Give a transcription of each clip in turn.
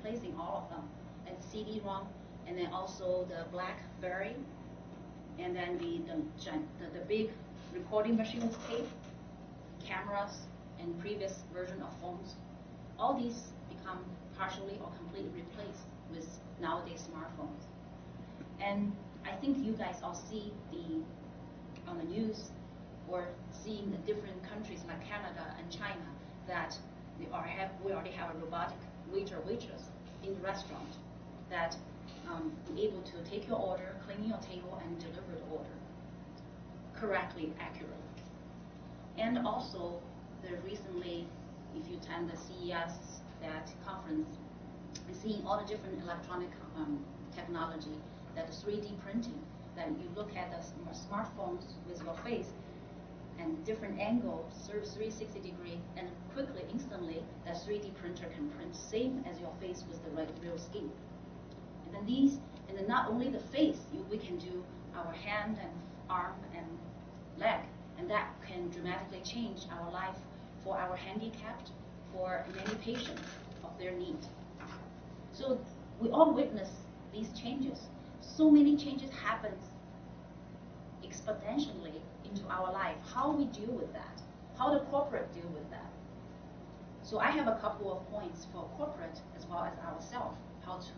replacing all of them, and CD-ROM, and then also the BlackBerry, and then the big recording machine with tape, cameras, and previous version of phones. All these become partially or completely replaced with nowadays smartphones. And I think you guys all see on the news or seeing the different countries like Canada and China that we already have a robotic waiter or waitress in the restaurant that be able to take your order, clean your table, and deliver the order correctly, accurately. And also, recently, if you attend the CES, that conference, and seeing all the different electronic technology, that 3D printing, that you look at the smartphones with your face, and different angles, 360 degree, and quickly, instantly, that 3D printer can print same as your face with the real skin. And then and then not only the face, we can do our hand and arm and leg, and that can dramatically change our life for our handicapped, for many patients of their need. So we all witness these changes. So many changes happen exponentially into our life. How we deal with that? How the corporate deal with that? So I have a couple of points for corporate as well as ourselves, how to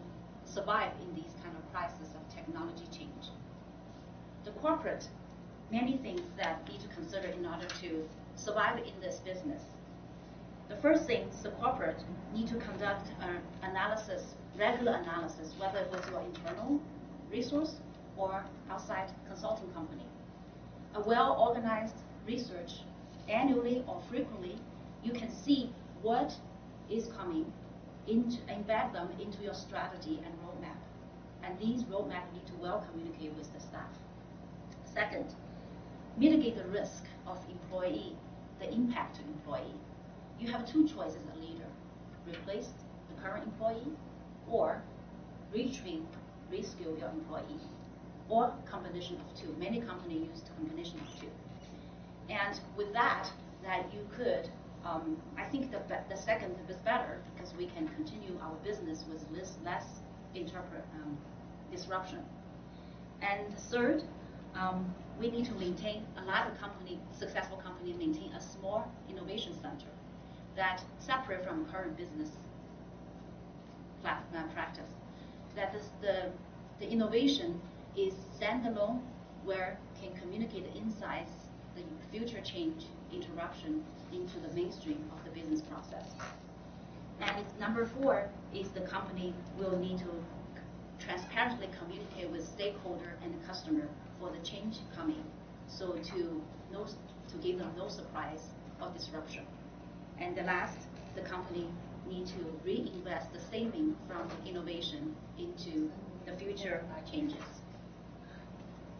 survive in these kind of crises of technology change. The corporate, many things that need to consider in order to survive in this business. The first thing, the corporate need to conduct analysis, regular analysis, whether it was your internal resource or outside consulting company. A well-organized research annually or frequently, you can see what is coming, embed them into your strategy and roadmap. And these roadmaps need to well communicate with the staff. Second, mitigate the risk of employee, the impact to employee. You have two choices as a leader: replace the current employee or retrain, reskill your employee, or combination of two. Many companies use the combination of two. And with that you could, I think the second is better because we can continue our business with less disruption. And third, we need to maintain, a lot of successful companies maintain a small innovation center that separate from current business practice. That is the innovation is standalone, where can communicate the insights, the future change, interruption into the mainstream of the business process. And number 4 is the company will need to transparently communicate with stakeholder and the customer for the change coming, so to give them no surprise or disruption. And the last, the company need to reinvest the saving from innovation into the future changes.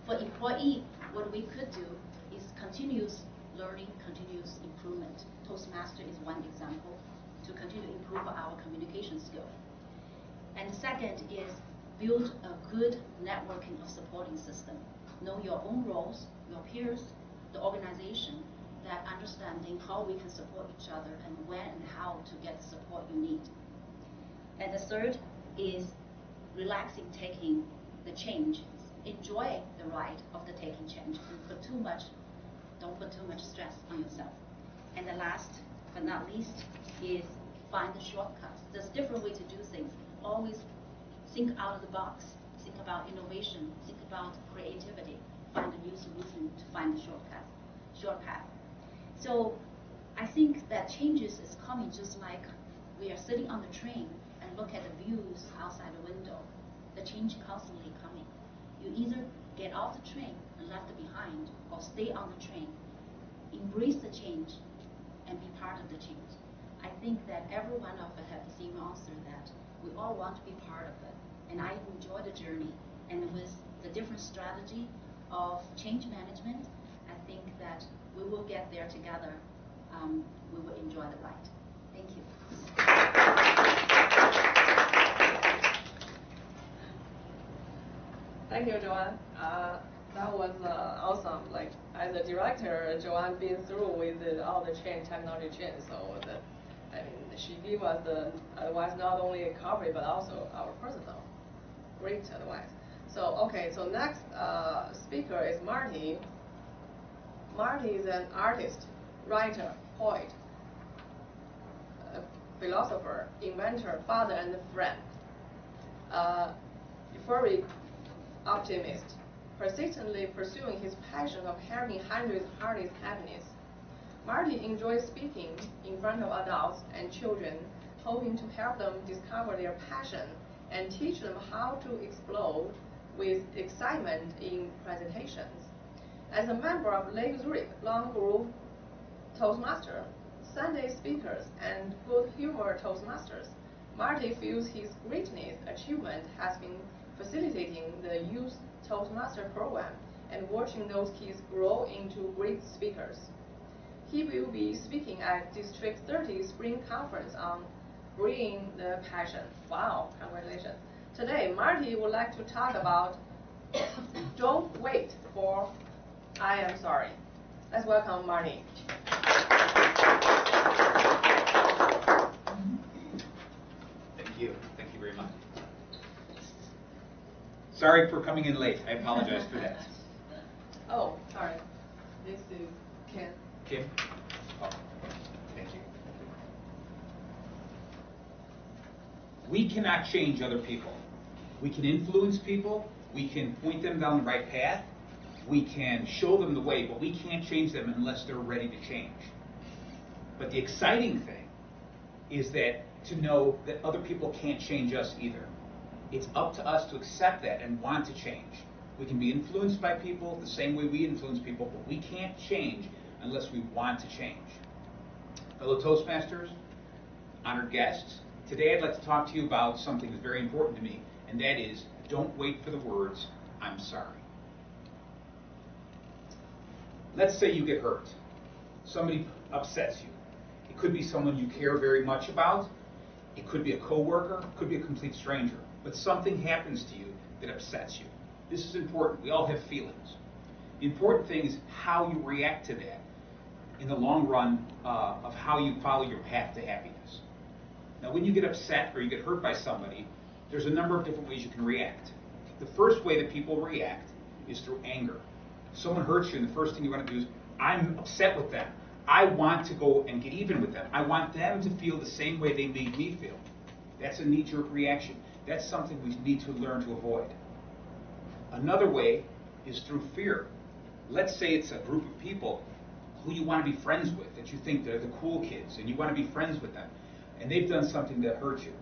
For employee, what we could do is continuous learning, continuous improvement. Toastmaster is one example to continue to improve our communication skill. And second is build a good networking of supporting system. Know your own roles, your peers, the organization, that understanding how we can support each other and when and how to get the support you need. And the third is relaxing taking the change. Enjoy the ride of the taking change, and don't put too much stress on yourself. And the last but not least is find the shortcuts. There's different ways to do things. Always think out of the box. Think about innovation. Think about creativity. Find a new solution to find the shortcut. So I think that changes is coming just like we are sitting on the train and look at the views outside the window. The change constantly coming. You either get off the train and left it behind, or stay on the train, embrace the change, and be part of the change. I think that every one of us have the same answer, that we all want to be part of it. And I enjoy the journey. And with the different strategy of change management, I think that we will get there together. We will enjoy the ride. Thank you. Thank you, Joanne. That was awesome. As a director, Joanne been through with all the technology change. So I mean, she gave us the advice, not only corporate but also our personal. Great advice. So okay, so next speaker is Marty. Marty is an artist, writer, poet, philosopher, inventor, father, and friend. Euphoric optimist, persistently pursuing his passion of helping hundreds harness happiness. Marty enjoys speaking in front of adults and children, hoping to help them discover their passion and teach them how to explode with excitement in presentations. As a member of Lake Zurich Long Grove Toastmaster, SundaySpeakers, and Good Humor Toastmasters, Marty feels his greatest achievement has been facilitating the youth Toastmaster program and watching those kids grow into great speakers. He will be speaking at District 30 Spring Conference on Bringing the Passion. Wow, congratulations. Today, Marty would like to talk about Don't Wait for I Am Sorry. Let's welcome Marty. Thank you. Thank you very much. Sorry for coming in late. I apologize for that. Oh, sorry. This is Ken. Kim? Oh, thank you. We cannot change other people. We can influence people. We can point them down the right path. We can show them the way, but we can't change them unless they're ready to change. But the exciting thing is that to know that other people can't change us either. It's up to us to accept that and want to change. We can be influenced by people the same way we influence people, but we can't change unless we want to change. Fellow Toastmasters, honored guests, today I'd like to talk to you about something that's very important to me, and that is, don't wait for the words, I'm sorry. Let's say you get hurt. Somebody upsets you. It could be someone you care very much about. It could be a coworker. It could be a complete stranger. But something happens to you that upsets you. This is important. We all have feelings. The important thing is how you react to that in the long run of how you follow your path to happiness. Now, when you get upset or you get hurt by somebody, there's a number of different ways you can react. The first way that people react is through anger. Someone hurts you, and the first thing you want to do is, I'm upset with them. I want to go and get even with them. I want them to feel the same way they made me feel. That's a knee-jerk reaction. That's something we need to learn to avoid. Another way is through fear. Let's say it's a group of people who you want to be friends with, that you think they're the cool kids, and you want to be friends with them, and they've done something that hurt you.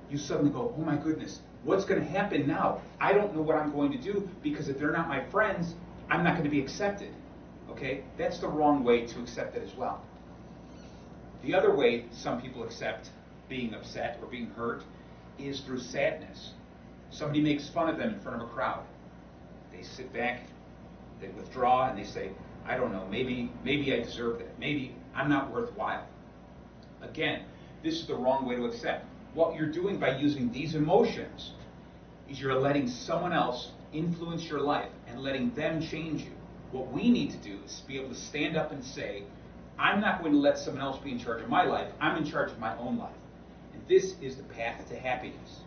You suddenly go, oh my goodness, what's going to happen now? I don't know what I'm going to do, because if they're not my friends, I'm not going to be accepted. Okay? That's the wrong way to accept it as well. The other way some people accept being upset or being hurt is through sadness. Somebody makes fun of them in front of a crowd. They sit back, they withdraw, and they say, I don't know, maybe I deserve that. Maybe I'm not worthwhile. Again, this is the wrong way to accept. What you're doing by using these emotions is you're letting someone else influence your life and letting them change you. What we need to do is be able to stand up and say, I'm not going to let someone else be in charge of my life. I'm in charge of my own life. And this is the path to happiness.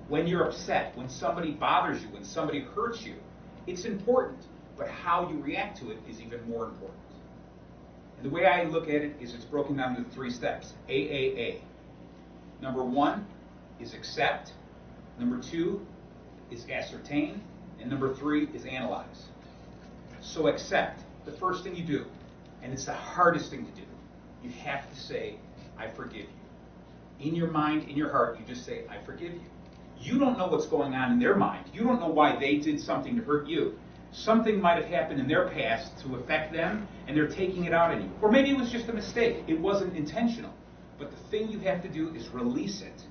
When you're upset, when somebody bothers you, when somebody hurts you, it's important, but how you react to it is even more important. And the way I look at it is it's broken down into 3 steps, AAA. Number 1 is accept. Number 2 is ascertain. And number 3 is analyze. So accept, the first thing you do, and it's the hardest thing to do, you have to say, I forgive you. In your mind, in your heart, you just say, I forgive you. You don't know what's going on in their mind. You don't know why they did something to hurt you. Something might have happened in their past to affect them, and they're taking it out on you. Or maybe it was just a mistake. It wasn't intentional. But the thing you have to do is release it.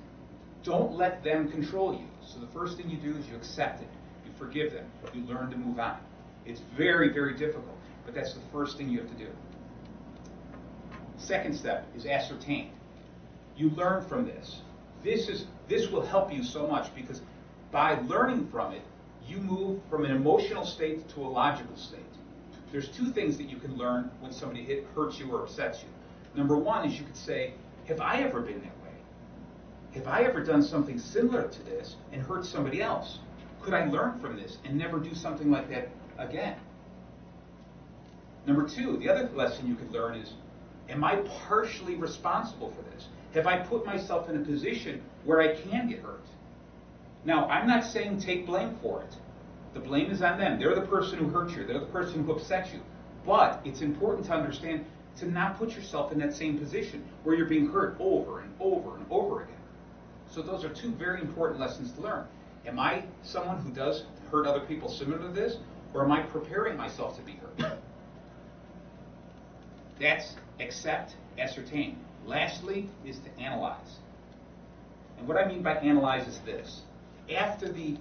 Don't let them control you. So the first thing you do is you accept it. You forgive them. You learn to move on. It's very, very difficult, but that's the first thing you have to do. Second step is ascertain. You learn from this. This will help you so much because by learning from it, you move from an emotional state to a logical state. There's 2 things that you can learn when somebody hurts you or upsets you. Number 1 is you could say, have I ever been that way? Have I ever done something similar to this and hurt somebody else? Could I learn from this and never do something like that again? Number two, the other lesson you could learn is, am I partially responsible for this? Have I put myself in a position where I can get hurt? Now, I'm not saying take blame for it. The blame is on them. They're the person who hurt you. They're the person who upset you. But it's important to understand to not put yourself in that same position where you're being hurt over and over and over again. So those are two very important lessons to learn. Am I someone who does hurt other people similar to this, or am I preparing myself to be hurt? That's accept, ascertain. Lastly is to analyze. And what I mean by analyze is this. After the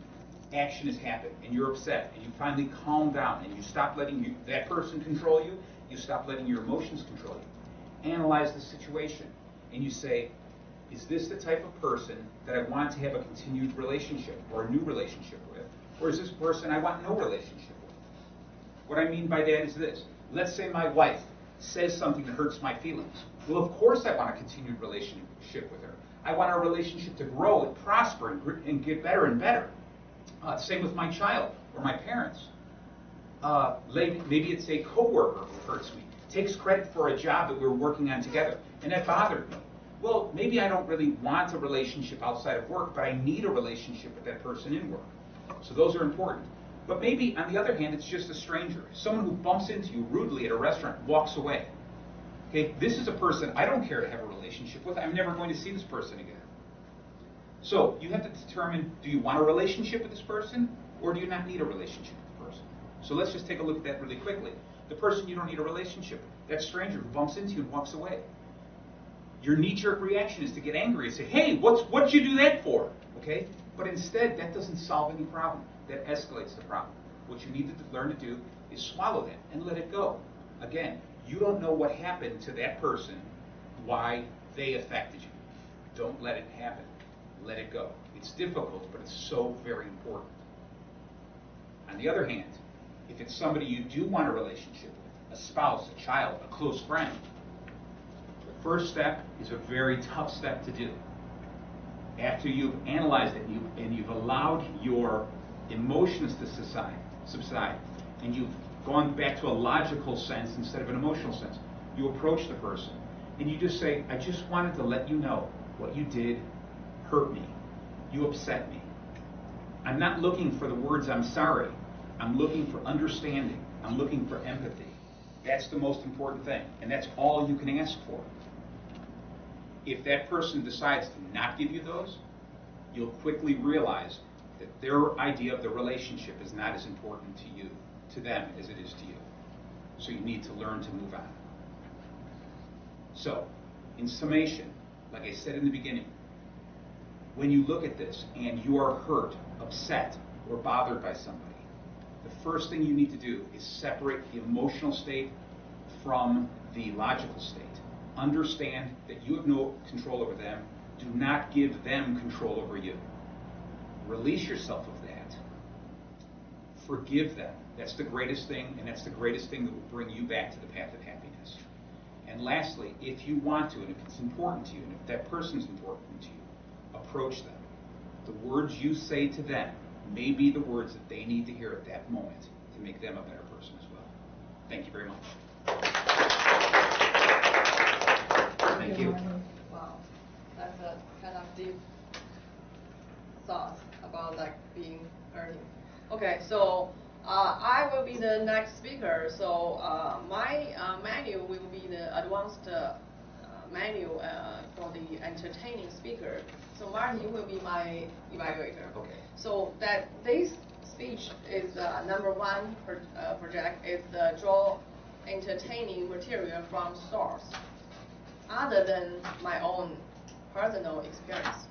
action has happened and you're upset and you finally calm down and you stop letting that person control you, you stop letting your emotions control you. Analyze the situation and you say, is this the type of person that I want to have a continued relationship or a new relationship with? Or is this person I want no relationship with? What I mean by that is this. Let's say my wife says something that hurts my feelings. Well, of course I want a continued relationship with her. I want our relationship to grow and prosper and get better and better. Same with my child or my parents. Maybe it's a coworker who hurts me, takes credit for a job that we were working on together, and that bothered me. Well, maybe I don't really want a relationship outside of work, but I need a relationship with that person in work. So those are important. But maybe, on the other hand, it's just a stranger, someone who bumps into you rudely at a restaurant, walks away. Okay, this is a person I don't care to have a relationship with. I'm never going to see this person again. So you have to determine, do you want a relationship with this person, or do you not need a relationship with the person? So let's just take a look at that really quickly. The person you don't need a relationship with, that stranger who bumps into you and walks away. Your knee-jerk reaction is to get angry and say, hey, what'd you do that for? Okay? But instead, that doesn't solve any problem. That escalates the problem. What you need to learn to do is swallow that and let it go. Again, you don't know what happened to that person, why they affected you. Don't let it happen. Let it go. It's difficult, but it's so very important. On the other hand, if it's somebody you do want a relationship with, a spouse, a child, a close friend, the first step is a very tough step to do. After you've analyzed it and you've allowed your emotions to subside, and you've gone back to a logical sense instead of an emotional sense, you approach the person and you just say, I just wanted to let you know what you did hurt me. You upset me. I'm not looking for the words I'm sorry. I'm looking for understanding. I'm looking for empathy. That's the most important thing, and that's all you can ask for. If that person decides to not give you those, you'll quickly realize that their idea of the relationship is not as important to them as it is to you. So you need to learn to move on. So, in summation, like I said in the beginning, when you look at this and you are hurt, upset, or bothered by somebody, the first thing you need to do is separate the emotional state from the logical state. Understand that you have no control over them. Do not give them control over you. Release yourself of that. Forgive them. That's the greatest thing, and that's the greatest thing that will bring you back to the path of happiness. And lastly, if you want to, and if it's important to you, and if that person's important to you, approach them. The words you say to them may be the words that they need to hear at that moment to make them a better person as well. Thank you very much. Thank you. Wow, that's a kind of deep thought about being earning. Okay, so I will be the next speaker. So my menu will be the advanced menu for the entertaining speaker. So Martin, you will be my evaluator. Okay. So that this speech is number one project is draw entertaining material from source other than my own personal experience.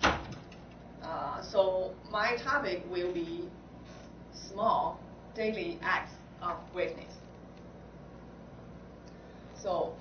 So my topic will be small daily acts of greatness. So